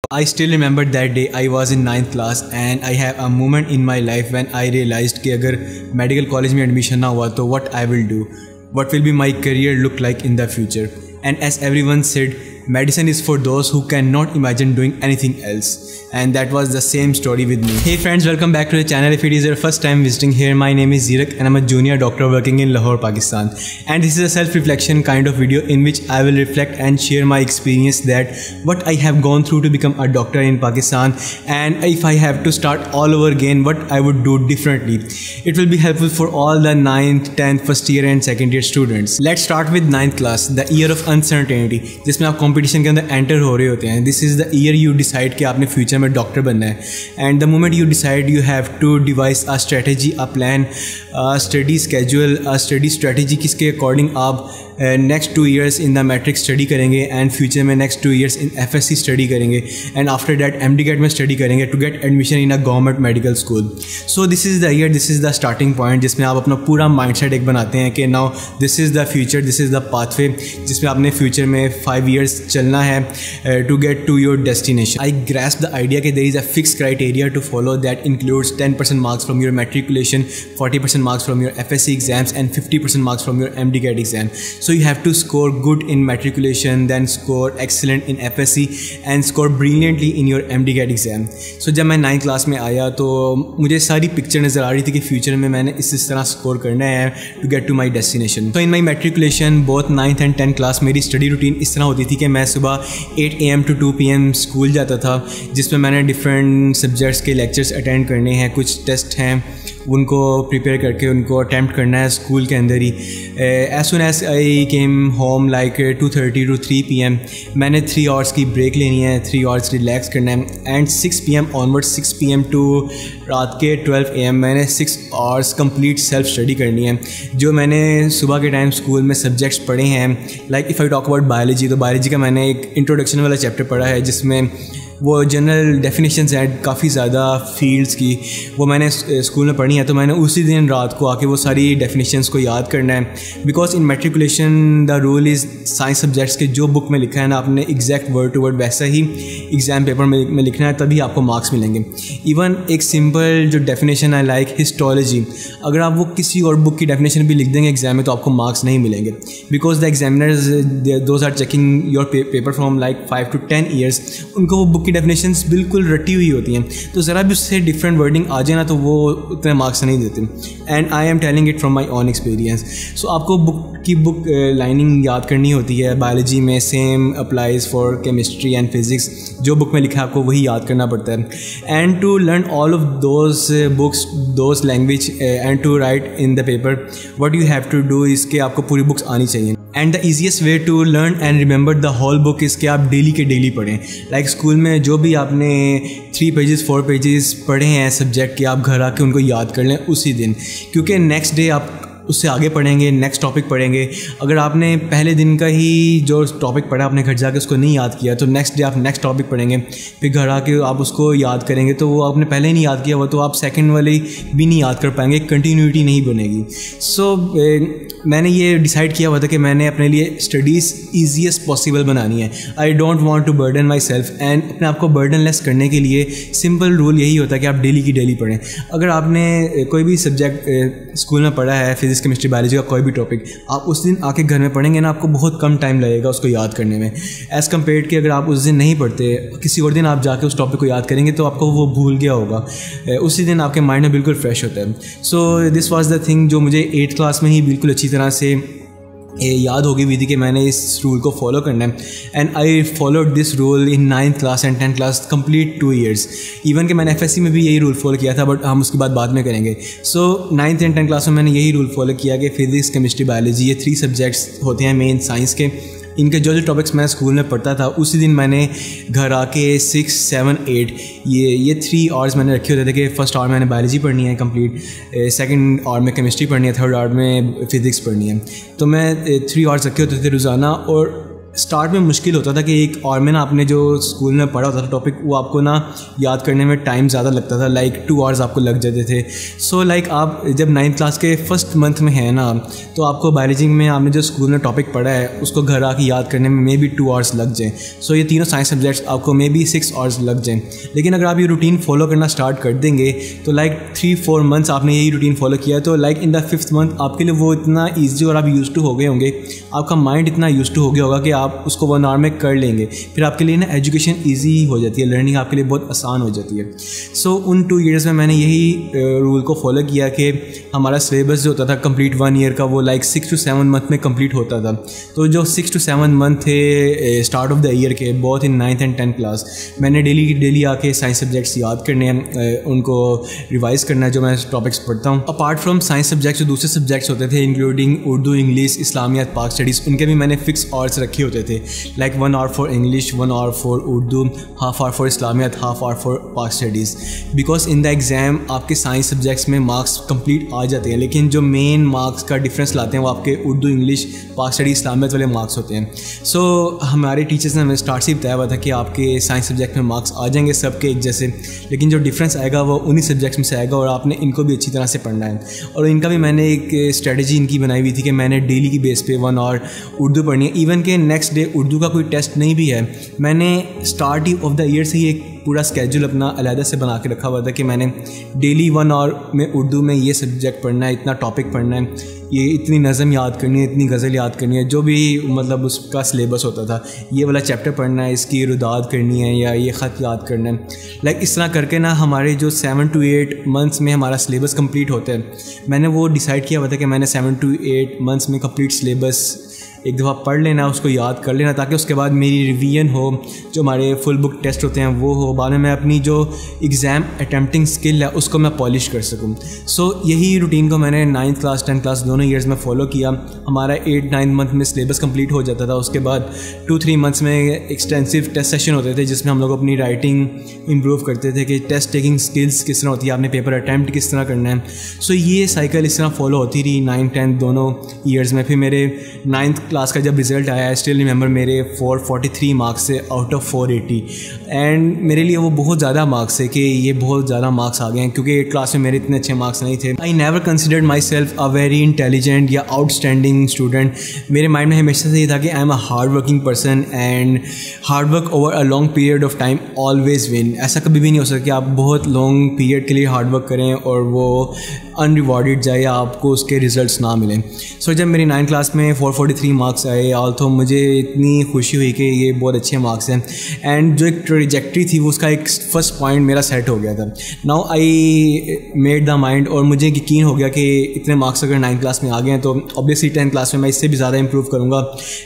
I still remember that day. I was in 9th class and I have a moment in my life when I realized कि अगर medical college में admission ना हुआ तो what I will do, what will be my career look like in the future. And as everyone said, medicine is for those who cannot imagine doing anything else. And that was the same story with me. Hey friends, welcome back to the channel. If it is your first time visiting here, my name is Zirak and I'm a junior doctor working in Lahore, Pakistan. And this is a self-reflection kind of video in which I will reflect and share my experience, that what I have gone through to become a doctor in Pakistan, and if I have to start all over again, what I would do differently. It will be helpful for all the 9th, 10th, first year and second year students. Let's start with 9th class, the year of uncertainty, जिसमें आप competition के अंदर enter हो रहे होते हैं. This is the year you decide कि आपने future में डॉक्टर बनना है. And the moment you decide, you have to devise a strategy, a plan, a study schedule, a study strategy किसके according आप next 2 years in the matric study करेंगे and future में next 2 years in FSC study करेंगे and after that MDCAT में study करेंगे to get admission in a government medical school. So this is the year, this is the starting point जिसमें आप अपना पूरा mindset एक बनाते हैं कि now this is the future, this is the pathway जिसमें आपने future में 5 years चलना है to get to your destination. I grasp the idea कि there is a fixed criteria to follow that includes 10% marks from your matriculation, 40% marks from your FSC exams and 50% marks from your MDCAT exam. So you have to score good in matriculation, then score excellent in FSC and score brilliantly in your MDCAT exam. So जब मैं 9th class में आया तो मुझे सारी picture नज़र आ रही थी कि फ्यूचर में मैंने इस तरह स्कोर करना है to get to my destination. So in my matriculation both 9th and 10th class मेरी स्टडी रूटीन इस तरह होती थी कि मैं सुबह 8 AM to 2 PM स्कूल जाता था, जिसमें मैंने डिफरेंट सब्जेक्ट्स के लेक्चर्स अटेंड करने हैं, कुछ टेस्ट हैं उनको प्रिपेयर करके उनको अटैम्प्ट करना है स्कूल के अंदर ही. As soon as I came home like 2:30 to 3 PM मैंने 3 आवर्स की ब्रेक लेनी है, 3 आवर्स रिलैक्स करना है and 6 PM onward 6 PM to रात के 12 AM मैंने 6 आवर्स कंप्लीट सेल्फ स्टडी करनी है. जो मैंने सुबह के टाइम स्कूल में सब्जेक्ट्स पढ़े हैं, like if I talk about biology, तो बायोलॉजी का मैंने एक इंट्रोडक्शन वाला चैप्टर पढ़ा है जिसमें वो जनरल डेफिनेशंस हैं काफ़ी ज़्यादा फील्ड्स की, वो मैंने स्कूल में पढ़ी है. तो मैंने उसी दिन रात को आके वो सारी डेफिनेशंस को याद करना है, because in matriculation the rule is science subjects के जो बुक में लिखा है ना आपने एग्जैक्ट वर्ड टू वर्ड वैसा ही एग्ज़ाम पेपर में लिखना है, तभी आपको मार्क्स मिलेंगे. इवन एक सिंपल जो डेफिनेशन है लाइक हिस्टोलॉजी, अगर आप वो किसी और बुक की डेफिनेशन भी लिख देंगे एग्जाम में तो आपको मार्क्स नहीं मिलेंगे, because the examiners those are checking your paper from like 5 to 10 years. उनको वो बुक की डेफिनेशंस बिल्कुल रटी हुई होती हैं, तो ज़रा भी उससे डिफरेंट वर्डिंग आ जाए ना तो वो उतने मार्क्स नहीं देते. And I am telling it from my own experience. So आपको बुक लाइनिंग याद करनी होती है. बायोलॉजी में same applies for chemistry and physics, जो बुक में लिखा है आपको वही याद करना पड़ता है. And to learn all of those books, those language and to write in the paper, what you have to do इसके आपको पूरी बुक्स आनी चाहिए. And the easiest way to learn and remember the whole book इसके आप daily के daily पढ़ें. Like school में जो भी आपने 3 pages 4 pages पढ़े हैं सब्जेक्ट के, आप घर आके उनको याद कर लें उसी दिन, क्योंकि नेक्स्ट डे आप उससे आगे पढ़ेंगे, नेक्स्ट टॉपिक पढ़ेंगे. अगर आपने पहले दिन का ही जो टॉपिक पढ़ा आपने घर जाके उसको नहीं याद किया तो नेक्स्ट डे आप नेक्स्ट टॉपिक पढ़ेंगे, फिर घर आके आप उसको याद करेंगे तो वो आपने पहले ही नहीं याद किया हुआ तो आप सेकंड वाले भी नहीं याद कर पाएंगे, कंटिन्यूटी नहीं बनेगी. सो मैंने ये डिसाइड किया हुआ था कि मैंने अपने लिए स्टडीज़ ईजीएस्ट पॉसिबल बनानी है. I don't want to burden myself, and अपने आप को बर्डन लेस करने के लिए सिंपल रूल यही होता है कि आप डेली की डेली पढ़ें. अगर आपने कोई भी सब्जेक्ट स्कूल में पढ़ा है, फिजिक्स केमिस्ट्री बायोलॉजी का कोई भी टॉपिक, आप उस दिन आके घर में पढ़ेंगे ना आपको बहुत कम टाइम लगेगा उसको याद करने में, एज़ कम्पेयर कि अगर आप उस दिन नहीं पढ़ते, किसी और दिन आप जाके उस टॉपिक को याद करेंगे तो आपको वो भूल गया होगा, उसी दिन आपके माइंड में बिल्कुल फ्रेश होता है. So this was the thing जो मुझे 8th क्लास में ही बिल्कुल अच्छी तरह से याद हो गई हुई थी कि मैंने इस रूल को फॉलो करना है. And I followed this rule in 9th class and 10th class complete 2 years. Even कि मैंने FSC में भी यही रूल फॉलो किया था, बट हम उसकी बात बाद में करेंगे. सो 9th एंड 10th क्लास में मैंने यही रूल फॉलो किया कि फिजिक्स केमिस्ट्री बायोलॉजी ये 3 सब्जेक्ट्स होते हैं मेन साइंस के, इनके जो टॉपिक्स मैं स्कूल में पढ़ता था उसी दिन मैंने घर आके 6, 7, 8 ये 3 आवर्स मैंने रखे होते थे कि फर्स्ट आवर मैंने बायोलॉजी पढ़नी है कंप्लीट, सेकंड आवर में केमिस्ट्री पढ़नी है, थर्ड आवर में फिज़िक्स पढ़नी है. तो मैं 3 आवर्स रखे होते थे रोज़ाना, और स्टार्ट में मुश्किल होता था कि एक और में ना आपने जो स्कूल में पढ़ा होता था टॉपिक वो आपको ना याद करने में टाइम ज़्यादा लगता था, लाइक 2 आवर्स आपको लग जाते थे। सो लाइक आप जब 9th क्लास के फर्स्ट मंथ में है ना, तो आपको बायोलॉजी में आपने जो स्कूल में टॉपिक पढ़ा है उसको घर आके याद करने में मे बी 2 आवर्स लग जाए। सो ये तीनों साइंस सब्जेक्ट्स आपको मे बी 6 आवर्स लग जाएँ। लेकिन अगर आप ये रूटीन फॉलो करना स्टार्ट कर देंगे तो लाइक 3-4 मंथ्स आपने यही रूटीन फॉलो किया, तो like in the 5th month आपके लिए वो इतना ईजी और आप यूज टू हो गए होंगे, आपका माइंड इतना यूज टू हो गया होगा कि आप उसको 1 आवर में कर लेंगे। फिर आपके लिए ना एजुकेशन ईजी हो जाती है, लर्निंग आपके लिए बहुत आसान हो जाती है। सो उन 2 ईयर्स में मैंने यही रूल को फॉलो किया कि हमारा सिलेबस जो होता था कंप्लीट 1 ईयर का वो लाइक 6 to 7 मंथ में कंप्लीट होता था। तो जो 6 to 7 मंथ थे स्टार्ट ऑफ द ईयर के, बहुत इन 9th and 10th क्लास, मैंने डेली आके साइंस सब्जेक्ट्स याद करने हैं, उनको रिवाइज़ करना है जो मैं टॉपिक्स पढ़ता हूँ। अपार्ट फ्रॉम साइंस सब्जेक्ट्स जो दूसरे सब्जेक्ट्स होते थे इंक्लूडिंग उर्दू, इंग्लिश, इस्लामियात, पाक स्टडीज़, उनके भी मैंने फिक्स आवर्स रखे होते थे, like 1 hour for English, 1 hour for Urdu, half hour for Islamiyat, half hour for Pak studies. Because in the exam आपके साइंस सब्जेक्ट्स में मार्क्स कंप्लीट आ जाते हैं, लेकिन जो मेन मार्क्स का डिफरेंस लाते हैं वो आपके उर्दू, इंग्लिश, पाक स्टडी, इस्लामियात वाले मार्क्स होते हैं। सो हमारे टीचर्स ने हमें स्टार्ट से बताया हुआ था कि आपके साइंस सब्जेक्ट में मार्क्स आ जाएंगे सबके एक जैसे, लेकिन जो डिफरेंस आएगा वो उन्हीं सब्जेक्ट्स में से आएगा और आपने इनको भी अच्छी तरह से पढ़ना है। और इनका भी मैंने एक स्ट्रेटजी इनकी बनाई हुई थी कि मैंने डेली की बेस पे 1 hour उर्दू पढ़नी है। इवन के नेक्स्ट डे उर्दू का कोई टेस्ट नहीं भी है, मैंने स्टार्ट ऑफ द ईयर से ही एक पूरा स्केड्यूल अपना अलहदा से बना के रखा हुआ था कि मैंने डेली 1 hour में उर्दू में ये सब्जेक्ट पढ़ना है, इतना टॉपिक पढ़ना है, ये इतनी नज़म याद करनी है, इतनी गज़ल याद करनी है, जो भी मतलब उसका सिलेबस होता था, ये वाला चैप्टर पढ़ना है, इसकी रुदाद करनी है या ये ख़त याद करना है। लाइक इस तरह करके ना हमारे जो 7 to 8 मंथ्स में हमारा सिलेबस कंप्लीट होता है, मैंने वो डिसाइड किया हुआ था कि मैंने 7 to 8 मंथ्स में कंप्लीट सिलेबस एक दफ़ा पढ़ लेना, उसको याद कर लेना, ताकि उसके बाद मेरी रिवीजन हो, जो हमारे फुल बुक टेस्ट होते हैं वो हो, बाद में मैं अपनी जो एग्ज़ाम अटैम्प्टिंग स्किल है उसको मैं पॉलिश कर सकूं। सो यही रूटीन को मैंने 9th क्लास 10th क्लास दोनों ईयर्स में फ़ॉलो किया। हमारा 8-9 मंथ में सिलेबस कंप्लीट हो जाता था, उसके बाद 2-3 मंथ्स में एक्सटेंसिव टेस्ट सेशन होते थे जिसमें हम लोग अपनी राइटिंग इम्प्रूव करते थे कि टेस्ट टेकिंग स्किल्स किस तरह होती है, आपने पेपर अटैम्प्ट किस तरह करना है। सो ये साइकिल इस तरह फॉलो होती रही 9-10 दोनों ईयर्स में। फिर मेरे 9th क्लास का जब रिज़ल्ट आया, आई स्टिल रिमेंबर, मेरे 443 मार्क्स से आउट ऑफ 480, एंड मेरे लिए वो बहुत ज़्यादा मार्क्स है कि ये बहुत ज़्यादा मार्क्स आ गए हैं, क्योंकि 8th क्लास में मेरे इतने अच्छे मार्क्स नहीं थे। I never considered my self a very intelligent या आउटस्टैंडिंग स्टूडेंट। मेरे माइंड में हमेशा से ये था कि I am a hard working person and hard work over a long period of time always win. ऐसा कभी भी नहीं हो सकता कि आप बहुत लॉन्ग पीरियड के लिए हार्ड वर्क करें और वो अनरिवॉर्डेड जाए या आपको उसके रिजल्ट्स ना मिलें। सो जब मेरी 9th क्लास में 443 मार्क्स आए, ऑल्थो मुझे इतनी खुशी हुई कि ये बहुत अच्छे मार्क्स हैं, एंड जो एक ट्रैजेक्टरी थी वो उसका एक फर्स्ट पॉइंट मेरा सेट हो गया था। Now I made the mind, और मुझे यकीन हो गया कि इतने मार्क्स अगर 9th क्लास में आ गए हैं तो ऑब्वियसली 10th क्लास में मैं इससे भी ज़्यादा इंप्रूव करूँगा,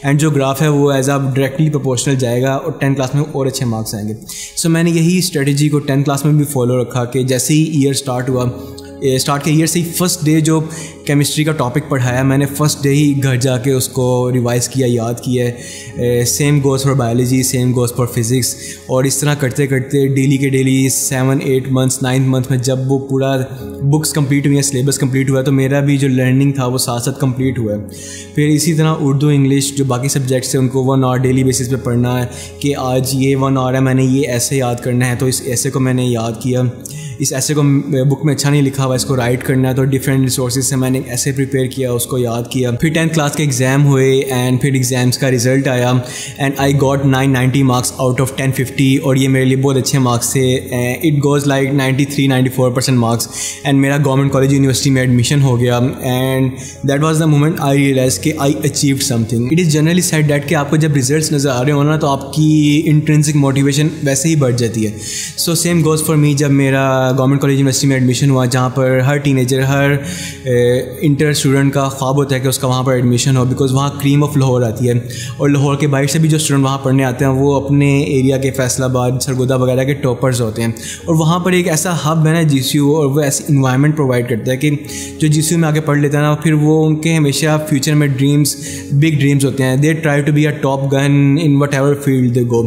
एंड जो ग्राफ है वो एज अ डायरेक्टली प्रोपोर्शनल जाएगा और 10th क्लास में और अच्छे मार्क्स आएंगे। सो मैंने यही स्ट्रेटजी को 10th क्लास में भी फॉलो रखा कि जैसे ही ईयर स्टार्ट हुआ, स्टार्ट के ईयर से ही फर्स्ट डे जो केमिस्ट्री का टॉपिक पढ़ाया, मैंने फ़र्स्ट डे ही घर जाके उसको रिवाइज़ किया, याद किया है। Same goes for biology, same goes for physics, और इस तरह करते करते डेली के डेली 7-8 मंथ्स 9th मंथ में जब वो पूरा बुक्स कंप्लीट हुई हैं, सिलेबस कंप्लीट हुआ, तो मेरा भी जो लर्निंग था वो साथ साथ कंप्लीट हुआ है। फिर इसी तरह उर्दू, इंग्लिश, जो बाकी सब्जेक्ट्स हैं उनको 1 hour डेली बेसिस पे पढ़ना है कि आज ये 1 hour है, मैंने ये ऐसे याद करना है, तो इस ऐसे को मैंने याद किया, इस ऐसे को बुक में अच्छा नहीं लिखा हुआ, इसको राइट करना है, तो डिफरेंट रिसोर्सेज से मैंने ऐसे प्रिपेयर किया, उसको याद किया। फिर 10th क्लास के एग्ज़ाम हुए एंड फिर एग्ज़ाम्स का रिज़ल्ट आया and I got 990 marks out of 1050, और ये मेरे लिए बहुत अच्छे मार्क्स थे। It goes like 93-94% marks, and मेरा गवर्नमेंट कॉलेज यूनिवर्सिटी में एडमिशन हो गया, and that was the moment I realise कि I achieved something. It is generally said that कि आपको जब रिजल्ट्स नज़र आ रहे हो ना, तो आपकी इंट्रिंसिक मोटिवेशन वैसे ही बढ़ जाती है। So same goes for me, जब मेरा गवर्नमेंट कॉलेज यूनिवर्सिटी में एडमिशन हुआ, जहाँ पर हर टीनेजर, हर इंटर स्टूडेंट का ख्वाब होता है कि उसका वहाँ पर एडमिशन हो, बिकॉज़ वहाँ क्रीम ऑफ लाहौर आती है, और लाहौर के बाहर से भी जो स्टूडेंट वहाँ पढ़ने आते हैं वो अपने एरिया के फैसलाबाद, सरगोदा वगैरह के टॉपर्स होते हैं, और वहाँ पर एक ऐसा हब है ना GCU, और वो ऐसी इन्वायरमेंट प्रोवाइड करता है कि जो GCU में आके पढ़ लेता है ना, फिर वो उनके हमेशा फ्यूचर में ड्रीम्स, बिग ड्रीम्स होते हैं। They try to be a top gun in whatever field they go.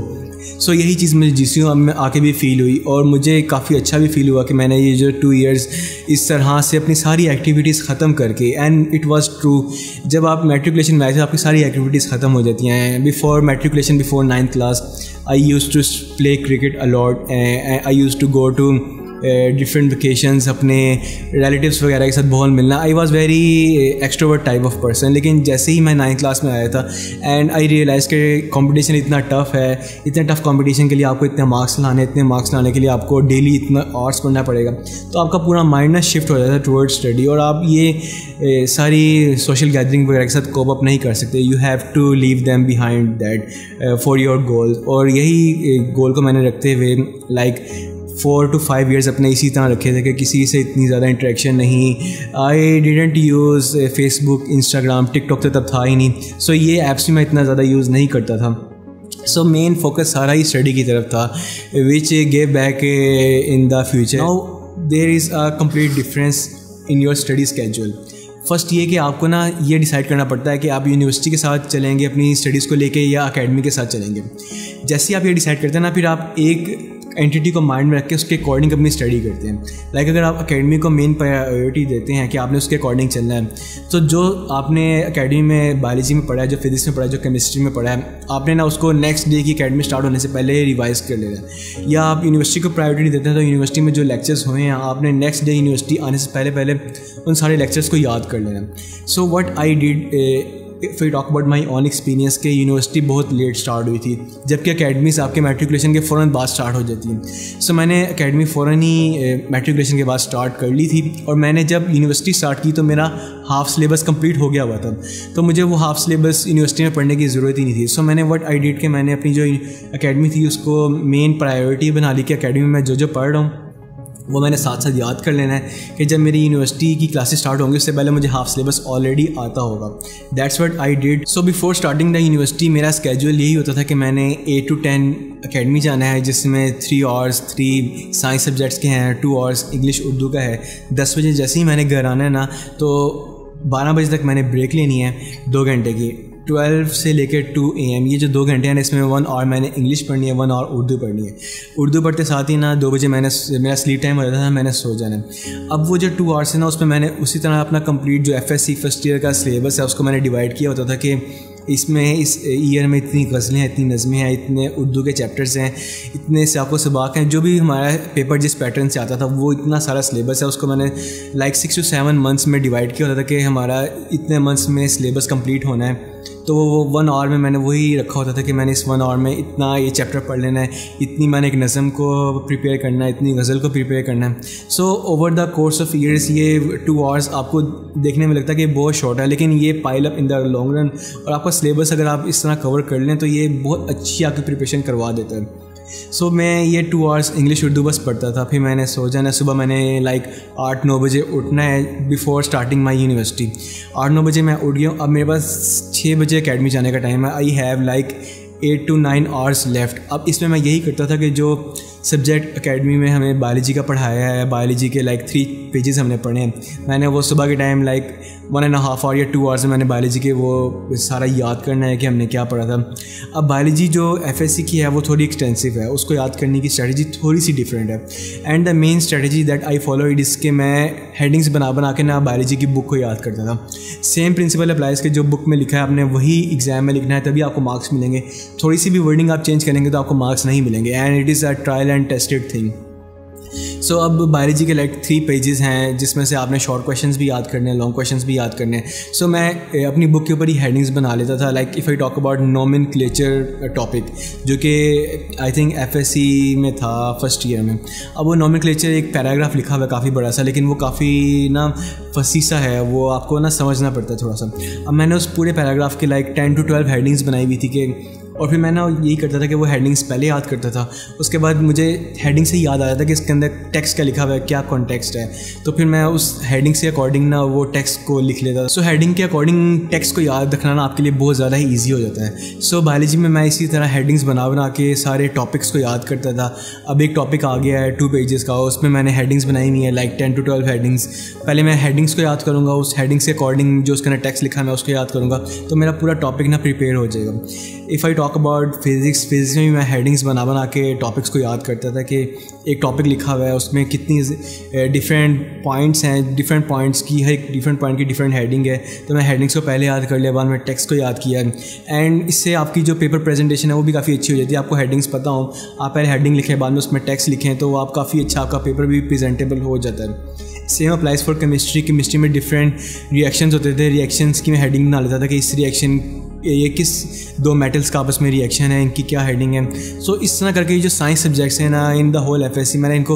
So यही चीज़ मुझे GCU में आके भी फ़ील हुई और मुझे काफ़ी अच्छा भी फ़ील हुआ कि मैंने ये जो 2 इयर्स इस तरह से अपनी सारी एक्टिविटीज़ ख़त्म करके, एंड इट वाज ट्रू, जब आप मैट्रिकुलेशन में आए थे आपकी सारी एक्टिविटीज़ ख़त्म हो जाती हैं. Before matriculation, before 9th class, I use to play cricket a lot, I use to go to different vacations, अपने रिलेटिव्स वगैरह के साथ बहुत मिलना. I was very extrovert type of person. लेकिन जैसे ही मैं 9th क्लास में आया था एंड आई रियलाइज़ कि कंपटीशन इतना टफ़ है, इतने टफ़ कंपटीशन के लिए आपको इतने मार्क्स लाने के लिए आपको डेली इतना आवर्स पढ़ना पड़ेगा. तो आपका पूरा माइंड ना शिफ्ट हो जाता है टुवर्ड स्टडी और आप ये सारी सोशल गैदरिंग वगैरह के साथ कोप अप नहीं कर सकते. You have to leave them behind that for your goal. और यही गोल को मैंने रखते हुए 4 to 5 years अपने इसी तरह रखे थे कि किसी से इतनी ज़्यादा इंटरेक्शन नहीं. I didn't use Facebook, Instagram, TikTok तो तब था ही नहीं. सो ये ऐप्स भी मैं इतना ज़्यादा यूज़ नहीं करता था. सो मेन फोकस सारा ही स्टडी की तरफ था, which gave back in the future. Now there is a complete difference in your study schedule. First ये कि आपको ना ये डिसाइड करना पड़ता है कि आप यूनिवर्सिटी के साथ चलेंगे अपनी स्टडीज़ को लेके या अकेडमी के साथ चलेंगे. जैसे ही आप ये डिसाइड करते हैं ना, फिर आप एक एंटिटी को माइंड में रख के उसके अकॉर्डिंग अपनी स्टडी करते हैं. लाइक अगर आप अकेडमी को मेन प्रायोरिटी देते हैं कि आपने उसके अकॉर्डिंग चलना है, तो जो आपने अकेडमी में बायोलॉजी में पढ़ा है, जो फिजिक्स में पढ़ा है, जो केमिस्ट्री में पढ़ा है, आपने ना उसको नेक्स्ट डे की अकेडमी स्टार्ट होने से पहले रिवाइज कर लेना है. या आप यूनिवर्सिटी को प्रायोरिटी देते हैं तो यूनिवर्सिटी में जो लेक्चर्स हुए हैं आपने नेक्स्ट डे यूनिवर्सिटी आने से पहले उन सारे लेक्चर्स को याद कर लेना. So what I did, if I talk about my on experience, के यूनिवर्सिटी बहुत लेट स्टार्ट हुई थी, जबकि अकेडमीज आपके मैट्रिकुलेशन के फ़ौरन बाद स्टार्ट हो जाती हैं. सो मैंने अकेडमी फ़ौरन ही मैट्रिकुलेशन के बाद स्टार्ट कर ली थी. और मैंने जब यूनिवर्सिटी स्टार्ट की तो मेरा हाफ़ सिलेबस कंप्लीट हो गया हुआ था, तो मुझे वो हाफ़ सिलेबस यूनिवर्सिटी में पढ़ने की ज़रूरत ही नहीं थी. सो मैंने व्हाट आई डिड कि मैंने अपनी जो अकेडमी थी उसको मेन प्रायोरिटी बना ली कि अकेडमी में जो पढ़ रहा हूँ वो मैंने साथ साथ याद कर लेना है कि जब मेरी यूनिवर्सिटी की क्लासेस स्टार्ट होंगी उससे पहले मुझे हाफ सिलेबस ऑलरेडी आता होगा. That's what I did. So before starting the university मेरा स्केड्यूल यही होता था कि मैंने 8 to 10 अकेडमी जाना है, जिसमें 3 hours 3 साइंस सब्जेक्ट्स के हैं, 2 hours इंग्लिश उर्दू का है. 10 बजे जैसे ही मैंने घर आना है ना, तो 12 बजे तक मैंने ब्रेक लेनी है 2 घंटे की. 12 से लेकर 2 AM ये जो 2 घंटे हैं इसमें 1 hour मैंने इंग्लिश पढ़नी है, 1 hour उर्दू पढ़नी है. उर्दू पढ़ते साथ ही ना 2 बजे मेरा स्लीप टाइम हो जाता था, मैंने सो जाना है. अब वो जो 2 hours है ना, उसमें मैंने उसी तरह अपना कंप्लीट जो FSC फर्स्ट ईयर का सिलेबस है उसको मैंने डिवाइड किया होता था कि इसमें इस ईयर में इतनी गज़लें हैं, इतनी नज़में हैं, इतने उर्दू के चैप्टर्स हैं, इतने साको सबाक हैं. जो भी हमारा पेपर जिस पैटर्न से आता था वो इतना सारा सिलेबस है, उसको मैंने 6 to 7 months में डिवाइड किया होता था कि हमारा इतने मंथ्स में सिलेबस कंप्लीट होना है. तो वो 1 hour में मैंने वही रखा होता था कि मैंने इस 1 hour में इतना ये चैप्टर पढ़ लेना है, इतनी मैंने एक नज़म को प्रिपेयर करना है, इतनी गज़ल को प्रिपेयर करना है. So over the course of years ये 2 hours आपको देखने में लगता है कि बहुत शॉर्ट है, लेकिन ये pile up in the long run. और आपका सिलेबस अगर आप इस तरह कवर कर लें तो ये बहुत अच्छी आपकी प्रिपरेशन करवा देता है. सो मैं ये 2 hours इंग्लिश उर्दू बस पढ़ता था, फिर मैंने सो जाना. सुबह मैंने 8-9 बजे उठना है बिफोर स्टार्टिंग माई यूनिवर्सिटी. 8-9 बजे मैं उठ गया हूँ. अब मेरे पास 6 बजे अकेडमी जाने का टाइम है. I have 8 to 9 hours left. अब इसमें मैं यही करता था कि जो सब्जेक्ट अकेडमी में हमें बायोलॉजी का पढ़ाया है, बायोलॉजी के 3 पेजेस हमने पढ़े हैं, मैंने वो सुबह के टाइम 1.5 hour या 2 hours में मैंने बायोलॉजी के वो सारा याद करना है कि हमने क्या पढ़ा था. अब बायोलॉजी जो FSC की है वो थोड़ी एक्सटेंसिव है, उसको याद करने की स्ट्रेटजी थोड़ी सी डिफरेंट है. And the main strategy that I follow it is के मैं हेडिंग्स बना के ना बायोलॉजी की बुक को याद करता था. सेम प्रिंसिपल अप्लाइज के जो बुक में लिखा है आपने वही एग्जाम में लिखना है, तभी आपको मार्क्स मिलेंगे. थोड़ी सी भी वर्डिंग आप चेंज करेंगे तो आपको मार्क्स नहीं मिलेंगे. And it is a trial and tested thing. So अब बायोलॉजी के 3 पेजेस हैं जिसमें से आपने शॉर्ट क्वेश्चंस भी याद करने हैं, लॉन्ग क्वेश्चंस भी याद करने हैं. सो मैं अपनी बुक के ऊपर ही हेडिंग्स बना लेता था. If I talk about nomenclature topic, जो कि आई थिंक FSC में था फर्स्ट ईयर में. अब वो नोमेनक्लेचर एक पैराग्राफ लिखा हुआ है काफ़ी बड़ा सा, लेकिन वो काफ़ी ना फसी सा है, वो आपको ना समझना पड़ता है थोड़ा सा. अब मैंने उस पूरे पैराग्राफ के 10 to 12 हेडिंग्स बनाई हुई थी कि, और फिर मैं ना यही करता था कि वो हेडिंग्स पहले याद करता था, उसके बाद मुझे हेडिंग से याद आया था कि इसके अंदर टेक्स्ट क्या लिखा हुआ है, क्या कॉन्टेक्स्ट है, तो फिर मैं उस हेडिंग से अकॉर्डिंग ना वो टेक्स्ट को लिख लेता था. सो हेडिंग के अकॉर्डिंग टेक्स्ट को याद रखना ना आपके लिए बहुत ज़्यादा ही ईजी हो जाता है. सो बायोलॉजी में मैं इसी तरह हेडिंग्स बना के सारे टॉपिक्स को याद करता था. अब एक टॉपिक आ गया है 2 पेजेस का, उसमें मैंने हेडिंग्स बनाई हुई है 10 to 12 हेडिंग्स. पहले मैं हेडिंग्स को याद करूँगा, उस हेडिंग से अकॉर्डिंग जो उसके अंदर टेक्स्ट लिखा है मैं उसको याद करूँगा, तो मेरा पूरा टॉपिक ना प्रिपेयर हो जाएगा. If I talk about physics में भी मैं हेडिंग्स बना के टॉपिक्स को याद करता था कि एक टॉपिक लिखा हुआ है, उसमें कितनी डिफरेंट पॉइंट्स हैं, डिफरेंट पॉइंट्स की हर एक डिफरेंट पॉइंट की डिफरेंट हेडिंग है। तो मैं हेडिंग्स को पहले याद कर लिया, बाद में टेक्स्ट को याद किया, एंड इससे आपकी जो पेपर प्रेजेंटेशन है वो भी काफ़ी अच्छी हो जाती है। आपको हेडिंग्स पता हो, आप पहले हेडिंग लिखें, बाद में उसमें टेक्स्ट लिखें, तो आप काफ़ी अच्छा, आपका पेपर भी प्रेजेंटेबल हो जाता है। सेम अप्लाइज फॉर केमिस्ट्री में डिफरेंट रिएक्शंस होते थे। रिएक्शंस की मैं हेडिंग बना लेता था कि इस रिएक्शन, ये किस दो मेटल्स का आपस में रिएक्शन है, इनकी क्या हेडिंग है। सो इस तरह करके जो साइंस सब्जेक्ट्स हैं ना, इन द होल एफएससी, मैंने इनको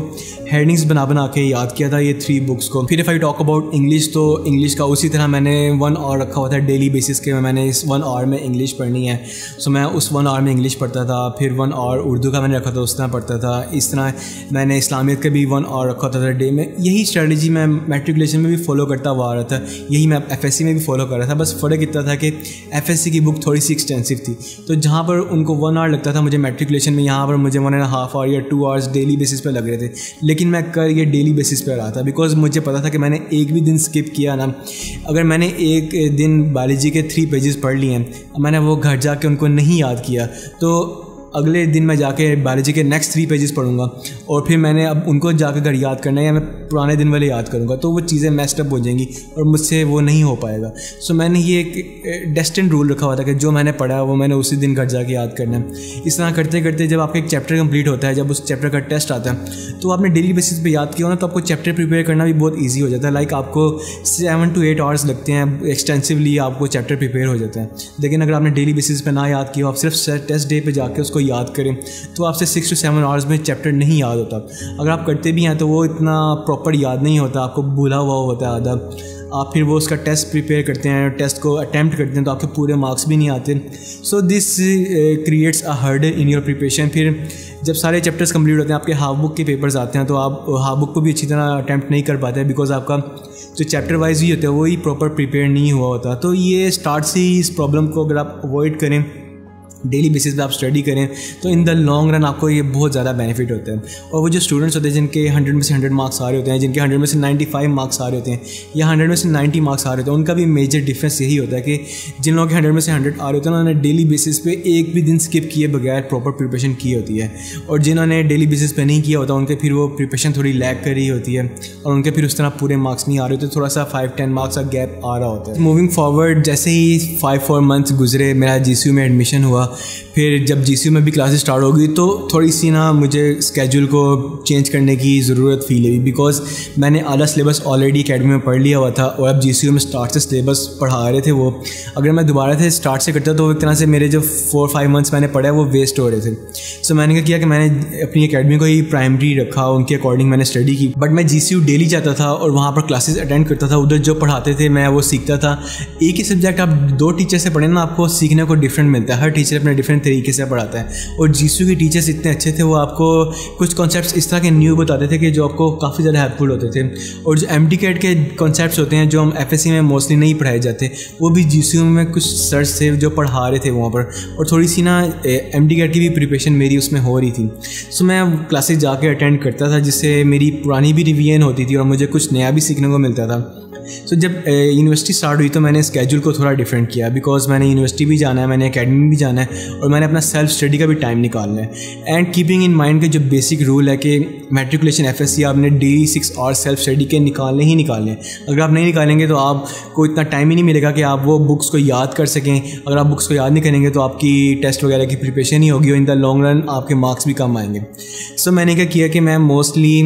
हेडिंग्स बना के याद किया था, ये 3 बुक्स को। फिर if I talk about English, तो इंग्लिश का उसी तरह मैंने 1 आवर रखा हुआ था डेली बेसिस के। मैंने इस 1 आवर में इंग्लिश पढ़नी है, सो मैं उस 1 आवर में इंग्लिश पढ़ता था। फिर 1 आवर उर्दू का मैंने रखा था, उस तरह पढ़ता था। इस तरह मैंने इस्लामियत का भी 1 आवर रखा था डे में। यही स्ट्रेटजी मैं मैट्रिकुलेशन में भी फॉलो करता हुआ आ रहा था, यही मैं एफएससी में भी फॉलो कर रहा था। बस फ़र्क इतना था कि एफएससी की बुक थोड़ी सी एक्सटेंसिव थी, तो जहाँ पर उनको 1 आवर लगता था मुझे मैट्रिकुलेशन में, यहाँ पर मुझे 1.5 आवर या 2 आवर्स डेली बेसिस पे लग रहे थे। लेकिन मैं कर ये डेली बेसिस पे रहा था, बिकॉज मुझे पता था कि मैंने एक भी दिन स्किप किया ना, अगर मैंने एक दिन बायोलॉजी के 3 पेजेस पढ़ लिए हैं, मैंने वो घर जाके उनको नहीं याद किया, तो अगले दिन मैं जाके बायोलॉजी के नेक्स्ट 3 पेजेस पढ़ूंगा, और फिर मैंने अब उनको जाकर घर याद करना है या मैं पुराने दिन वाले याद करूंगा, तो वो चीज़ें मेस्ड अप हो जाएंगी और मुझसे वो नहीं हो पाएगा। सो मैंने ये एक डेस्टिन्ड रूल रखा हुआ था कि जो मैंने पढ़ा वो मैंने उसी दिन घर जाके याद करना है। इस तरह करते करते जब आपका एक चैप्टर कंप्लीट होता है, जब उस चैप्टर का टेस्ट आता है, तो आपने डेली बेसिस पे याद किया हो ना, तो आपको चैप्टर प्रिपेयर करना भी बहुत ईजी हो जाता है। लाइक आपको 7 to 8 आवर्स लगते हैं एक्सटेंसिवली, आपको चैप्टर प्रिपेयर हो जाता है। लेकिन अगर आपने डेली बेसिस पे ना याद किया, आप सिर्फ टेस्ट डे पे जाके उसको याद करें, तो आपसे 6 to 7 आवर्स में चैप्टर नहीं याद होता। अगर आप करते भी हैं तो वो इतना प्रॉपर याद नहीं होता, आपको भूला हुआ होता है आधा। आप फिर वो उसका टेस्ट प्रिपेयर करते हैं, टेस्ट को अटैम्प्ट करते हैं, तो आपके पूरे मार्क्स भी नहीं आते। So this creates a hurdle in your preparation. फिर जब सारे चैप्टर्स कंप्लीट होते हैं, आपके हाफ बुक के पेपर्स आते हैं, तो आप हाफ बुक को भी अच्छी तरह अटैम्प्ट नहीं कर पाते, बिकॉज आपका जो चैप्टर वाइज ही होता है वही प्रॉपर प्रिपेयर नहीं हुआ होता। तो ये स्टार्ट से ही इस प्रॉब्लम को अगर आप अवॉइड करें, डेली बेसिस पे आप स्टडी करें, तो इन द लॉन्ग रन आपको ये बहुत ज़्यादा बेनिफिट होता है। और वो जो स्टूडेंट्स होते हैं जिनके 100 में से 100 मार्क्स आ रहे होते हैं, जिनके 100 में से 95 मार्क्स आ रहे होते हैं, या 100 में से 90 मार्क्स आ रहे होते हैं, उनका भी मेजर डिफरेंस यही होता है कि जिन लोगों के 100 में से 100 आ रहे होते हैं, उन्होंने डेली बेसिस पे एक भी दिन स्किप किए बगैर प्रॉपर प्रिपरेशन की होती है। और जिन्होंने डेली बेसिस पे नहीं किया होता, उनके फिर वो प्रिपरेशन थोड़ी लैग कर रही होती है, और उनके फिर उस तरह पूरे मार्क्स नहीं आ रहे होते, थोड़ा सा 5-10 मार्क्स का गैप आ रहा होता है। मूविंग फॉरवर्ड, जैसे ही 5-4 मंथ्स गुजरे, मेरा जीसीयू में एडमिशन हुआ। फिर जब जीसीयू में भी क्लासेस स्टार्ट होगी, तो थोड़ी सी ना मुझे स्केड्यूल को चेंज करने की ज़रूरत फील हुई, बिकॉज मैंने आधा सिलेबस ऑलरेडी अकेडमी में पढ़ लिया हुआ था, और अब जीसीयू में स्टार्ट से सिलेबस पढ़ा रहे थे वो। अगर मैं दोबारा से स्टार्ट से करता तो एक तरह से मेरे जो 4-5 मंथ्स मैंने पढ़ा है वो वेस्ट हो रहे थे। सो मैंने क्या किया कि मैंने अपनी अकेडमी को ही प्राइमरी रखा, उनके अकॉर्डिंग मैंने स्टडी की। बट मैं जीसीयू डेली जाता था और वहाँ पर क्लासेस अटेंड करता था, उधर जो पढ़ाते थे मैं वो सीखता था। एक ही सब्जेक्ट आप 2 टीचर से पढ़ें ना, आपको सीखने को डिफरेंट मिलता है, हर टीचर अपने डिफरेंट तरीके से पढ़ाता है। और जीसीयू के टीचर्स इतने अच्छे थे, वो आपको कुछ कॉन्सेप्ट्स इस तरह के न्यू बताते थे कि जो आपको काफ़ी ज़्यादा हेल्पफुल होते थे। और जो MD-CAT के कॉन्सेप्ट्स होते हैं जो हम FSC में मोस्टली नहीं पढ़ाए जाते, वो भी जीसीयू में कुछ सर्स थे जो पढ़ा रहे थे वहाँ पर। और थोड़ी सी ना MD-CAT की भी प्रिपरेशन मेरी उसमें हो रही थी। सो मैं क्लासेस जाके अटेंड करता था, जिससे मेरी पुरानी भी रिवीजन होती थी और मुझे कुछ नया भी सीखने को मिलता था। सो जब यूनिवर्सिटी स्टार्ट हुई तो मैंने स्केड्यूल को थोड़ा डिफरेंट किया, बिकॉज मैंने यूनिवर्सिटी भी जाना है, मैंने एकेडमी भी जाना है, और मैंने अपना सेल्फ स्टडी का भी टाइम निकालना है। एंड कीपिंग इन माइंड के जो बेसिक रूल है कि मैट्रिकुलेशन FSC आपने डेली 6 आवर्स सेल्फ स्टडी के निकालने ही निकालने हैं। अगर आप नहीं निकालेंगे तो आपको इतना टाइम ही नहीं मिलेगा कि आप वो बुक्स को याद कर सकें। अगर आप बुक्स को याद नहीं करेंगे तो आपकी टेस्ट वगैरह की प्रिपरेशन ही होगी, और इन द लॉन्ग रन आपके मार्क्स भी कम आएंगे। सो मैंने क्या किया कि मैं मोस्टली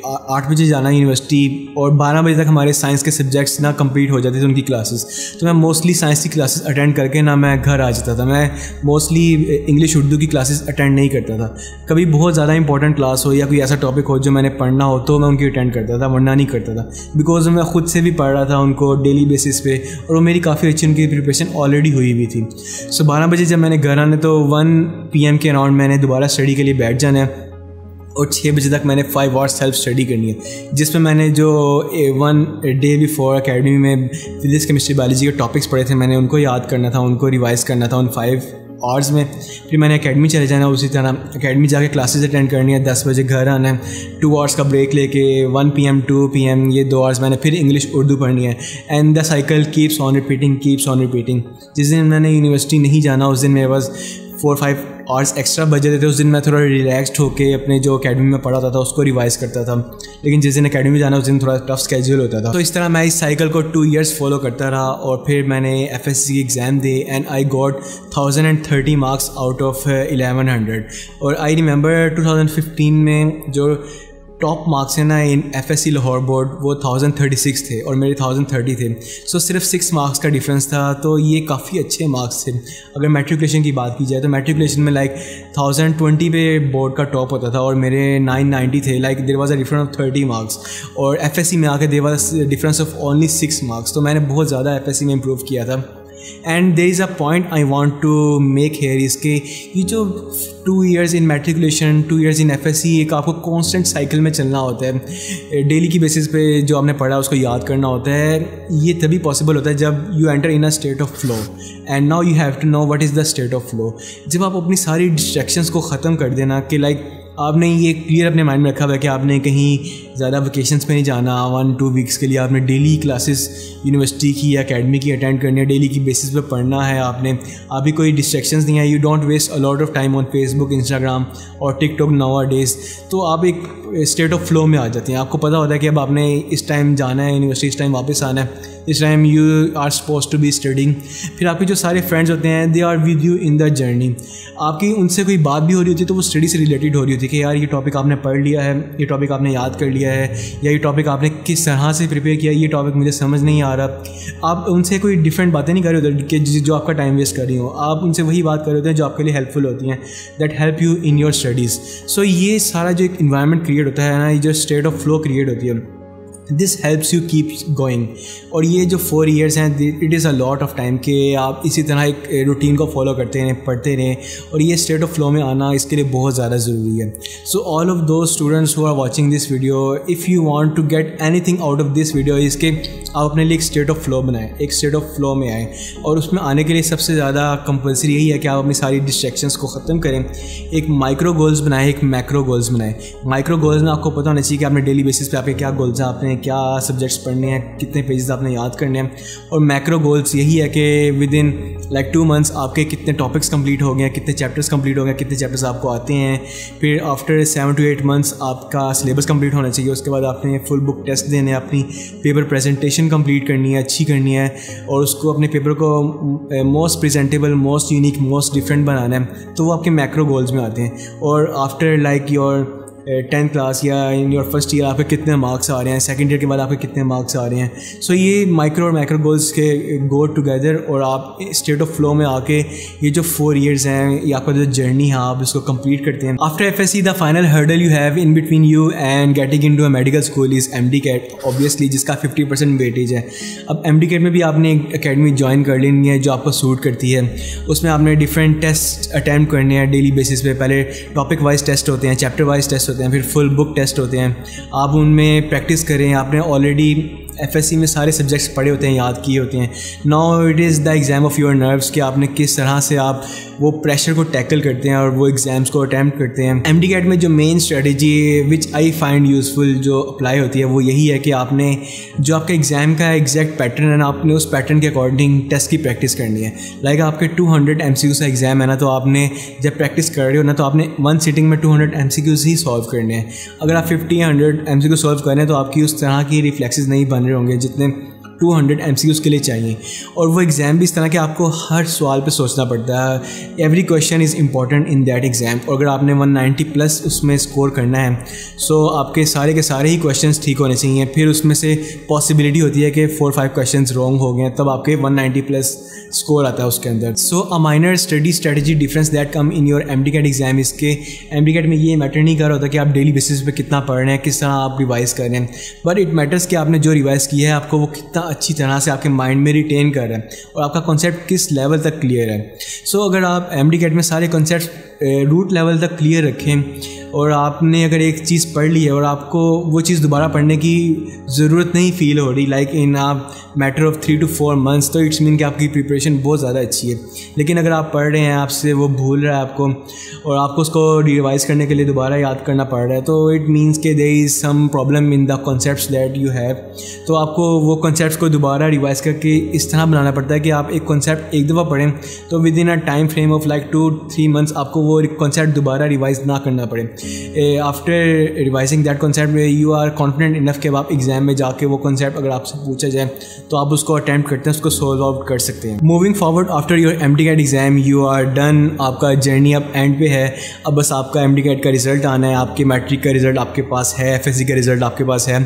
8 बजे जाना यूनिवर्सिटी, और 12 बजे तक हमारे साइंस के सब्जेक्ट्स ना कंप्लीट हो जाते थे उनकी क्लासेस। तो मैं मोस्टली साइंस की क्लासेस अटेंड करके ना मैं घर आ जाता था। मैं मोस्टली इंग्लिश उर्दू की क्लासेस अटेंड नहीं करता था। कभी बहुत ज़्यादा इंपॉर्टेंट क्लास हो या कोई ऐसा टॉपिक हो जो मैंने पढ़ना हो तो मैं उनकी अटेंड करता था, वरना नहीं करता था, बिकॉज मैं खुद से भी पढ़ रहा था उनको डेली बेसिस पे, और वो मेरी काफ़ी अच्छी उनकी प्रिपरेशन ऑलरेडी हुई भी थी। सो 12 बजे जब मैंने घर आना तो 1 PM के अराउंड मैंने दोबारा स्टडी के लिए बैठ जाना है, और 6 बजे तक मैंने 5 आवर्स सेल्फ स्टडी करनी है, जिसमें मैंने जो 1 डे बिफोर अकेडमी में फिजिक्स केमिस्ट्री बायोलॉजी के टॉपिक्स पढ़े थे मैंने उनको याद करना था, उनको रिवाइज़ करना था उन 5 आवर्स में। फिर मैंने एकेडमी चले जाना, उसी तरह एकेडमी जाके क्लासेस अटेंड करनी है, 10 बजे घर आना है, 2 आवर्स का ब्रेक लेके 1 PM 2 PM ये 2 आवर्स मैंने फिर इंग्लिश उर्दू पढ़नी है। And the cycle keeps on repeating. जिस दिन मैंने यूनिवर्सिटी नहीं जाना उस दिन मेरे पास 4-5 आवर्स एक्स्ट्रा बच जाते थे। उस दिन मैं थोड़ा रिलैक्सड होकर अपने जो एकेडमी में पढ़ा था उसको रिवाइज़ करता था। लेकिन जिस दिन एकेडमी जाना उस दिन थोड़ा टफ स्केड्यूल होता था। तो इस तरह मैं इस साइकिल को 2 इयर्स फॉलो करता रहा और फिर मैंने FSC exam the and I got 1030 marks out of 1100। और आई रिमेंबर 2015 में जो टॉप मार्क्स है ना इन FSC लाहौर बोर्ड वो 1036 थे और मेरे 1030 थे। सो सिर्फ 6 मार्क्स का डिफरेंस था। तो ये काफ़ी अच्छे मार्क्स थे। अगर मैट्रिकुलेशन की बात की जाए तो मैट्रिकुलेशन में लाइक 1020 पे बोर्ड का टॉप होता था और मेरे 990 थे। Like there was a difference of 30 marks. और FSC में आके there was difference of only 6 marks. तो मैंने बहुत ज़्यादा FSC में इम्प्रूव किया था। And there is a point I want to make here इसके ये जो 2 years in matriculation 2 years in FSC एक आपको कॉन्स्टेंट साइकिल में चलना होता है। डेली की बेसिस पे जो आपने पढ़ा उसको याद करना होता है। ये तभी पॉसिबल होता है जब you enter in a state of flow. And now you have to know what is the state of flow. जब आप अपनी सारी डिस्ट्रैक्शंस को ख़त्म कर देना कि लाइक आपने ये क्लियर अपने माइंड में रखा हुआ है कि आपने कहीं ज़्यादा वेकेशंस पे नहीं जाना, 1-2 वीक्स के लिए आपने डेली क्लासेस यूनिवर्सिटी की या एकेडमी की अटेंड करनी है, डेली की बेसिस पे पढ़ना है आपने। अभी कोई डिस्ट्रैक्शंस नहीं है। You don't waste a lot of time on Facebook, Instagram और टिकटॉक नाउ डेज। तो आप एक स्टेट ऑफ फ्लो में आ जाते हैं। आपको पता होता है कि अब आपने इस टाइम जाना है यूनिवर्सिटी, इस टाइम वापस आना है, इस time you are suppose to be studying. फिर आपके जो सारे फ्रेंड्स होते हैं they are with you in the journey. आपकी उनसे कोई बात भी हो रही होती है तो वो स्टडी से रिलेटेड हो रही होती है कि यार ये टॉपिक आपने पढ़ लिया है, ये टॉपिक आपने याद कर लिया है, या ये टॉपिक आपने किस तरह से प्रिपेयर किया, ये टॉपिक मुझे समझ नहीं आ रहा। आप उनसे कोई डिफरेंट बातें नहीं कर रहे होते कि जो आपका टाइम वेस्ट कर रही हो। आप उनसे वही बात कर रहे होते हैं जो आपके लिए हेल्पफुल होती हैं, that help you in your studies. So ये सारा जो एक इन्वायरमेंट क्रिएट होता है ना, ये जो स्टेट ऑफ फ्लो क्रिएट होती है, this helps you keep going. और ये जो 4 इयर्स हैं it is a lot of time कि आप इसी तरह एक रूटीन को फॉलो करते रहें, पढ़ते रहें। और ये स्टेट ऑफ फ्लो में आना इसके लिए बहुत ज़्यादा ज़रूरी है। So all of those students who are watching this video, if you want to get anything out of this video इसके आप अपने लिए एक स्टेट ऑफ फ्लो बनाएं, एक स्टेट ऑफ फ्लो में आएँ। और उसमें आने के लिए सबसे ज़्यादा कंपल्सरी यही है कि आप अपनी सारी डिस्ट्रैक्शंस को ख़त्म करें। एक माइक्रो गोल्स बनाएं, एक मैक्रो गोल्स बनाएं। माइक्रो गोल्स में आपको पता होना चाहिए कि आपने डेली बेसिस पे आपके क्या गोल्स हैं, आपने क्या सब्जेक्ट्स पढ़ने हैं, कितने पेजेस आपने याद करने हैं। और मैक्रो गोल्स यही है कि विद इन लाइक 2 मंथ्स आपके कितने टॉपिक्स कंप्लीट हो गए, कितने चैप्टर्स कंप्लीट हो गए, कितने चैप्टर्स आपको आते हैं। फिर आफ्टर 7 to 8 मंथ्स आपका सिलेबस कंप्लीट होना चाहिए। उसके बाद आपने फुल बुक टेस्ट देने, अपनी पेपर प्रेजेंटेशन कंप्लीट करनी है, अच्छी करनी है, और उसको अपने पेपर को most presentable, most unique, most different बनाना है। तो वो आपके मैक्रो गोल्स में आते हैं। और after like your 10th class या इन योर फर्स्ट ईयर आपके कितने मार्क्स आ रहे हैं, सेकंड ईयर के बाद आपके कितने मार्क्स आ रहे हैं। सो ये माइक्रो और मैक्रो गोल्स के गो टुगेदर और आप स्टेट ऑफ फ्लो में आके ये जो 4 इयर्स हैं, ये आपका जो जर्नी है आप इसको कंप्लीट करते हैं। After FSC the final hurdle you have in between you and getting into a medical school is MD-CAT obviously, जिसका 50% वेटेज है। अब MD-CAT में भी आपने एक अकेडमी ज्वाइन कर लेनी है जो आपको सूट करती है। उसमें आपने डिफरेंट टेस्ट अटैम्प्ट करने हैं डेली बेसिस पे। पहले टॉपिक वाइज टेस्ट होते हैं, चैप्टर वाइज टेस्ट होते हैं, फिर फुल बुक टेस्ट होते हैं। आप उनमें प्रैक्टिस करें। आपने ऑलरेडी FSC में सारे सब्जेक्ट्स पढ़े होते हैं, याद किए होते हैं। Now it is the exam of your nerves कि आपने किस तरह से आप वो प्रेशर को टैकल करते हैं और वो एग्ज़ाम्स को अटैम्प्ट करते हैं। MD-CAT में जो main strategy which I find useful जो अप्लाई होती है वो यही है कि आपने जो आपका एग्ज़ाम का एग्जैक्ट पैटर्न है ना, आपने उस पैटर्न के अकॉर्डिंग टेस्ट की प्रैक्टिस करनी है। लाइक आपके 200 MCQ का एग्ज़ाम है ना, तो आपने जब प्रैक्टिस कर रहे हो ना तो आपने 1 सिटिंग में 200 MCQs ही सॉल्व करने हैं। अगर आप 50-100 MCQ सॉल्व कर रहे हैं तो आपकी उस तरह की रिफ्लेक्सेस नहीं बन रहे होंगे जितने 200 MCQs के लिए चाहिए। और वो एग्ज़ाम भी इस तरह कि आपको हर सवाल पे सोचना पड़ता है। Every question is important in that exam. और अगर आपने 190+ उसमें स्कोर करना है सो आपके सारे के सारे ही क्वेश्चंस ठीक होने चाहिए। फिर उसमें से पॉसिबिलिटी होती है कि 4-5 क्वेश्चंस रॉन्ग हो गए, तब आपके 190+ स्कोर आता है उसके अंदर। So a minor study strategy difference that come in your MD-CAT exam इसके MD-CAT में ये मैटर नहीं कर रहा होता कि आप डेली बेसिस पे कितना पढ़ रहे हैं, किस तरह आप रिवाइज़ कर रहे हैं, बट इट मैटर्स कि आपने जो रिवाइज़ किया है आपको वो कितना अच्छी तरह से आपके माइंड में रिटेन कर रहे हैं और आपका कॉन्सेप्ट किस लेवल तक क्लियर है। सो अगर आप MD-CAT में सारे कॉन्सेप्ट रूट लेवल तक क्लियर रखें। और आपने अगर एक चीज़ पढ़ ली है और आपको वो चीज़ दोबारा पढ़ने की ज़रूरत नहीं फ़ील हो रही like in matter of 3 to 4 months, तो इट्स मीन कि आपकी प्रिपरेशन बहुत ज़्यादा अच्छी है। लेकिन अगर आप पढ़ रहे हैं, आपसे वो भूल रहा है आपको और आपको उसको रिवाइज़ करने के लिए दोबारा याद करना पड़ रहा है, तो इट मीन्स के there is some problem in the concepts that you have. तो आपको वो कॉन्सेप्ट्स को दोबारा रिवाइज़ करके इस तरह बनाना पड़ता है कि आप एक कॉन्सेप्ट एक दफ़ा पढ़ें तो with in a time frame of like 2-3 months आपको वो कॉन्सेप्ट दोबारा रिवाइज़ ना करना पड़े। After revising that concept you are confident enough कि आप एग्जाम में जाके वो कॉन्सेप्ट अगर आपसे पूछा जाए तो आप उसको अटैम्प्ट करते हैं, उसको सॉल्व आउट कर सकते हैं। Moving forward after your MD-CAT exam you are done, आपका जर्नी अब एंड पे है। अब बस आपका MD-CAT का रिजल्ट आना है, आपके मैट्रिक का रिजल्ट आपके पास है, FSC का रिजल्ट आपके पास है।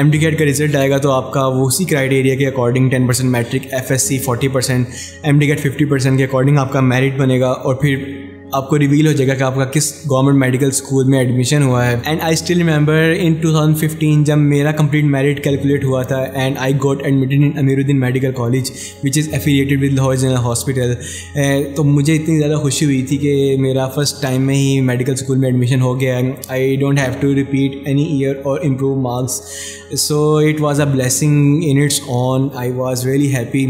MD-CAT का रिजल्ट आएगा तो आपका वो उसी क्राइटेरिया के अकॉर्डिंग 10% मैट्रिक, FSC 40%, MD-CAT 50% के अकॉर्डिंग आपका मेरिट बनेगा और फिर आपको रिवील हो जाएगा कि आपका किस गवर्नमेंट मेडिकल स्कूल में एडमिशन हुआ है। And I still remember in 2015 जब मेरा कंप्लीट मेरिट कैलकुलेट हुआ था and I got admitted in Amiruddin medical college which is affiliated with Lahore general hospital. तो मुझे इतनी ज़्यादा खुशी हुई थी कि मेरा फर्स्ट टाइम में ही मेडिकल स्कूल में एडमिशन हो गया। I don't have to repeat any year और improve marks, so it was a blessing in its on. I was really happy.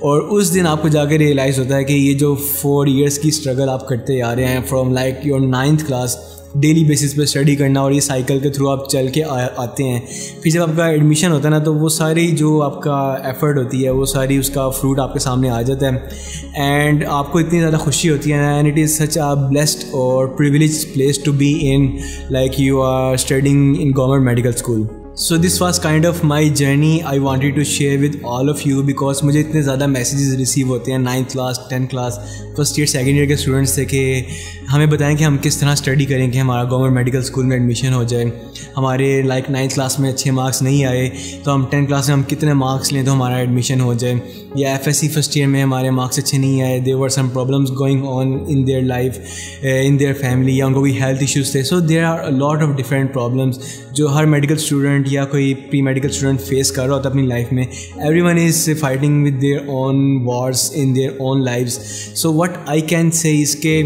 और उस दिन आपको जाकर रियलाइज़ होता है कि ये जो 4 years की स्ट्रगल आप करते आ रहे हैं from like your 9th class, daily basis पे स्टडी करना और ये साइकिल के थ्रू आप चल के आते हैं, फिर जब आपका एडमिशन होता है ना तो वो सारी जो आपका एफ़र्ट होती है वो सारी उसका फ्रूट आपके सामने आ जाता है एंड आपको इतनी ज़्यादा खुशी होती है and it is such a blessed और privilege place to be in like you are studying in government medical school. So this was kind of my journey I wanted to share with all of you because मुझे इतने ज़्यादा messages receive होते हैं 9th class 10th class first year second year के students से कि हमें बताएं कि हम किस तरह स्टडी करें कि हमारा गवर्नमेंट मेडिकल स्कूल में एडमिशन हो जाए। हमारे लाइक 9th क्लास में अच्छे मार्क्स नहीं आए तो हम 10th क्लास में हम कितने मार्क्स लें तो हमारा एडमिशन हो जाए, या FSC फर्स्ट ईयर में हमारे मार्क्स अच्छे नहीं आए, there were some problems going on in their life, in their family, या उनको कोई हेल्थ इश्यूज़ थे। So there are a lot of different problems जो हर मेडिकल स्टूडेंट या कोई प्री मेडिकल स्टूडेंट फेस कर रहा होता है अपनी लाइफ में। Everyone is fighting with their own Wars in their own lives. So what I can say is के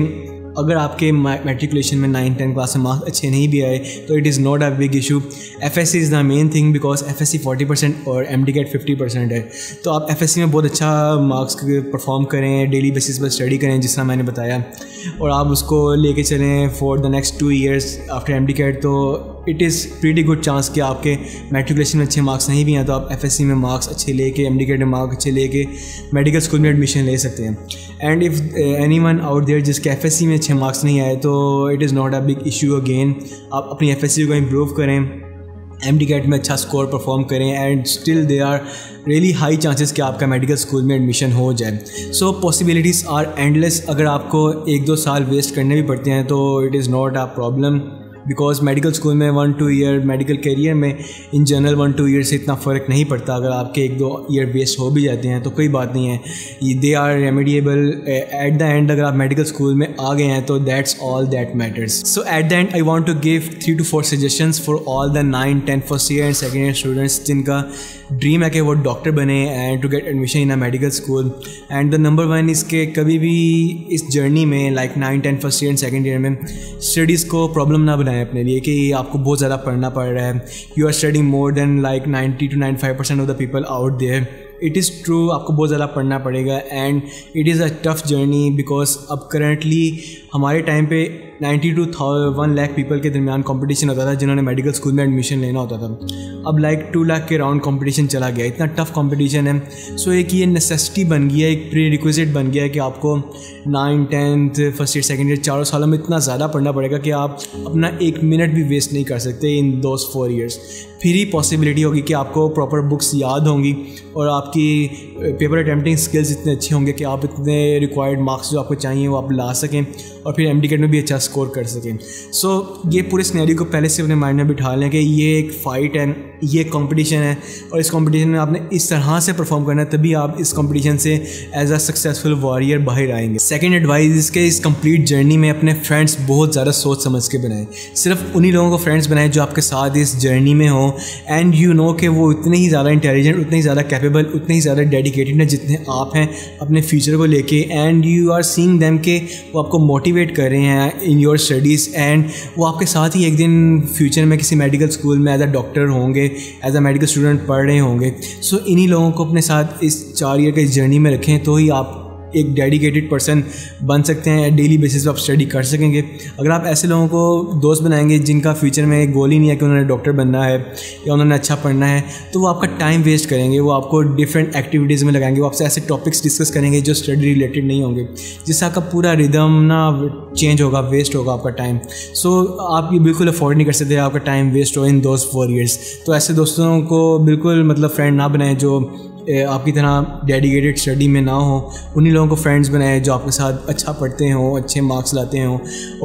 अगर आपके मैट्रिकुलेशन में 9-10 क्लास में मार्क्स अच्छे नहीं भी आए तो it is not a big issue. FSC is the main thing because FSC 40% और MD-CAT 50% है। तो आप FSC में बहुत अच्छा मार्क्स परफॉर्म करें, डेली बेसिस पर स्टडी करें जिस तरह मैंने बताया, और आप उसको लेके चलें for the next 2 years after MD-CAT। तो it is pretty good chance कि आपके मैट्रिकुलेशन में अच्छे मार्क्स नहीं भी हैं तो आप FSC में मार्क्स अच्छे लेके, MD-CAT में मार्क्स अच्छे लेके मेडिकल स्कूल में एडमिशन ले सकते हैं। And if anyone out there जिसके FSC में अच्छे मार्क्स नहीं आए तो it is not a big issue again. आप अपनी FSC को इम्प्रूव करें, MD-CAT में अच्छा स्कोर परफॉर्म करें and still they are really high chances कि आपका मेडिकल स्कूल में एडमिशन हो जाए। So possibilities are endless. अगर आपको 1-2 साल वेस्ट करने भी पड़ते हैं तो it is not a problem because medical school में 1-2 ईयर, मेडिकल करियर में इन जनरल 1-2 ईयर से इतना फ़र्क नहीं पड़ता। अगर आपके 1-2 ईयर वेस्ट हो भी जाते हैं तो कोई बात नहीं है, they are remediable at the end. अगर आप मेडिकल स्कूल में आ गए हैं तो that's all that matters. So at the end I want to give 3 to 4 suggestions for all the 9, 10 first year and second year students जिनका ड्रीम है कि वो डॉक्टर बने and to get admission in a medical school. And the number 1 इसके कभी भी इस journey में like 9, 10 first year and second year में स्टडीज़ को प्रॉब्लम ना बनाएं अपने लिए कि आपको बहुत ज़्यादा पढ़ना पड़ रहा है। You are studying more than like 90 to 95% of the people out there. It is true, आपको बहुत ज़्यादा पढ़ना पड़ेगा and it is a tough journey because अब करंटली हमारे टाइम पे 90 to 1 लाख पीपल के दरमियान कंपटीशन होता था जिन्होंने मेडिकल स्कूल में एडमिशन लेना होता था। अब लाइक 2 लाख के राउंड कंपटीशन चला गया, इतना टफ कंपटीशन है। सो एक ये नेसेसिटी बन गया है, एक प्री रिक्विजिट बन गया है कि आपको 9, 10 फर्स्ट ईयर सेकेंड ईयर 4 सालों में इतना ज़्यादा पढ़ना पड़ेगा कि आप अपना 1 मिनट भी वेस्ट नहीं कर सकते इन दोज 4 years। फिर ही पॉसिबिलिटी होगी कि आपको प्रॉपर बुक्स याद होंगी और आपकी पेपर अटैम्प्टिंग स्किल्स इतने अच्छे होंगे कि आप इतने रिक्वायर्ड मार्क्स जो आपको चाहिए वो आप ला सकें और फिर MD-CAT में भी अच्छा स्कोर कर सकें। सो ये पूरे सिनेरियो को पहले से अपने माइंड में बिठा लें कि ये एक फ़ाइट है, ये कंपटीशन है और इस कंपटीशन में आपने इस तरह से परफॉर्म करना है, तभी आप इस कंपटीशन से एज अ सक्सेसफुल वॉरियर बाहर आएंगे। सेकंड एडवाइस इसके इस कंप्लीट जर्नी में अपने फ्रेंड्स बहुत ज़्यादा सोच समझ के बनाएं। सिर्फ उन्हीं लोगों को फ्रेंड्स बनाएं जो आपके साथ इस जर्नी में हो एंड यू नो कि वो उतने ही ज़्यादा इंटेलिजेंट, उतने ही ज़्यादा कैपेबल, उतने ही ज़्यादा डेडिकेटेड हैं जितने आप हैं अपने फ्यूचर को लेके। And you are seeing them कि वो आपको मोटिवेट कर रहे हैं इन योर स्टडीज़ एंड वो आपके साथ ही एक दिन फ्यूचर में किसी मेडिकल स्कूल में एज अ डॉक्टर होंगे, एज अ मेडिकल स्टूडेंट पढ़ रहे होंगे। सो इन्हीं लोगों को अपने साथ इस 4 ईयर के जर्नी में रखें तो ही आप एक डेडिकेटेड पर्सन बन सकते हैं। डेली बेसिस पे आप स्टडी कर सकेंगे। अगर आप ऐसे लोगों को दोस्त बनाएंगे जिनका फ्यूचर में गोल ही नहीं है कि उन्होंने डॉक्टर बनना है या उन्होंने अच्छा पढ़ना है, तो वो आपका टाइम वेस्ट करेंगे, वो आपको डिफरेंट एक्टिविटीज़ में लगाएंगे, वो आपसे ऐसे टॉपिक्स डिस्कस करेंगे जो स्टडी रिलेटेड नहीं होंगे, जिससे आपका पूरा रिदम ना चेंज होगा, वेस्ट होगा आपका टाइम। सो आप ये बिल्कुल अफोर्ड नहीं कर सकते आपका टाइम वेस्ट हो इन दोज 4 ईयर्स। तो ऐसे दोस्तों को बिल्कुल मतलब फ्रेंड ना बनाएं जो आपकी तरह डेडिकेटेड स्टडी में ना हो। उन्हीं लोगों को फ्रेंड्स बनाए जो आपके साथ अच्छा पढ़ते हों, अच्छे मार्क्स लाते हों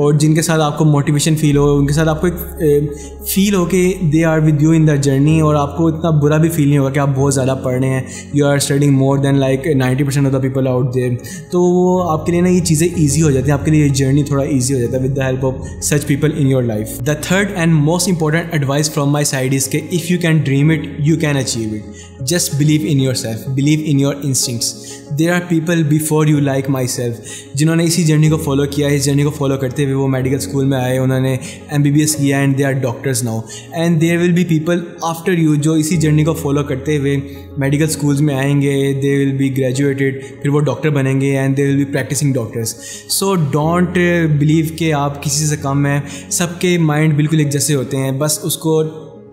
और जिनके साथ आपको मोटिवेशन फ़ील हो, उनके साथ आपको एक फ़ील हो कि they are with you in the journey और आपको इतना बुरा भी फील नहीं होगा कि आप बहुत ज़्यादा पढ़ रहे हैं, you are studying more than like 90% of the people out there. तो वो आपके लिए ना ये चीज़ें ईजी हो जाती हैं, आपके लिए ये जर्नी थोड़ा ईजी हो जाता है with the help of such people in your life. The third and most important advice from my side is कि if you can dream it you can achieve it. Just believe in yourself, believe in your instincts. There are people before you like myself जिन्होंने इसी journey को follow किया, इस journey को follow करते हुए वो मेडिकल स्कूल में आए, उन्होंने MBBS किया and they are doctors now. And there will be people after you जो इसी जर्नी को फॉलो करते हुए मेडिकल स्कूल्स में आएंगे, दे विल बी ग्रेजुएटेड, फिर वो डॉक्टर बनेंगे and they will be practicing doctors. So don't believe कि आप किसी से कम हैं। सबके माइंड बिल्कुल एक जैसे होते हैं, बस उसको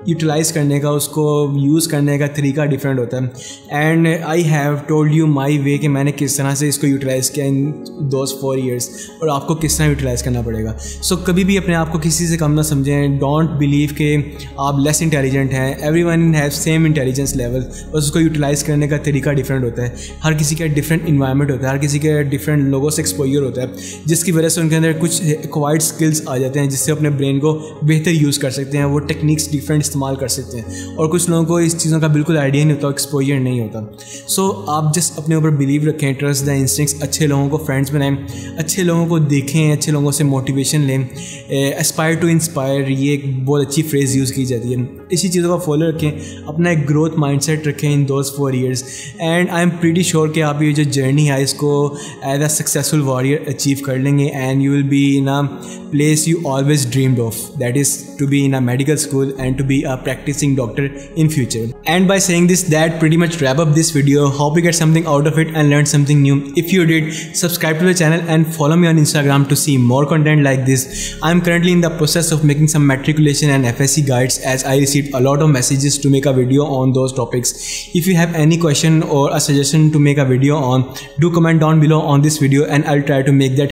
यूटिलाइज़ करने का, उसको यूज़ करने का तरीका डिफरेंट होता है। And I have told you my way कि मैंने किस तरह से इसको यूटिलाइज़ किया इन दोज 4 ईयर्स और आपको किस तरह यूटिलाइज़ करना पड़ेगा। सो कभी भी अपने आप को किसी से कम ना समझें। डोंट बिलीव कि आप लेस इंटेलिजेंट हैं। Every one have same intelligence level, बस उसको यूटिलाइज़ करने का तरीका डिफरेंट होता है। हर किसी का डिफरेंट इन्वायरमेंट होता है, हर किसी के डिफरेंट लोगों से एक्सपोजर होता है, जिसकी वजह से उनके अंदर कुछ एक्वायर्ड स्किल्स आ जाते हैं जिससे अपने ब्रेन को बेहतर यूज़ कर सकते हैं, वो टेक्निक्स डिफरेंट इस्तेमाल कर सकते हैं। और कुछ लोगों को इस चीज़ों का बिल्कुल आइडिया नहीं होता, एक्सपोजर नहीं होता। सो आप जस्ट अपने ऊपर बिलीव रखें, ट्रस्ट द इंस्टिंक्ट्स, अच्छे लोगों को फ्रेंड्स बनाएं, अच्छे लोगों को देखें, अच्छे लोगों से मोटिवेशन लें। एस्पायर टू इंस्पायर, ये एक बहुत अच्छी फ्रेज़ यूज़ की जाती है। इसी चीज़ों का फॉलो रखें, अपना एक ग्रोथ माइंडसेट रखें in those 4 years and I am pretty sure कि आप ये जो जर्नी है इसको as a successful warrior achieve कर लेंगे and you will be in a place you always dreamed of, that is to be in a medical school and to be a practicing doctor in future. And by saying this, that pretty much wrap up this video. Hope you get something out of it and learned something new. If you did, subscribe to the channel and follow me on Instagram to see more content like this. I am currently in the process of making some matriculation and FSC guides as I received a lot of messages to make a video on those topics. If you have any question or a suggestion to make a video on, do comment down below on this video and I'll try to make that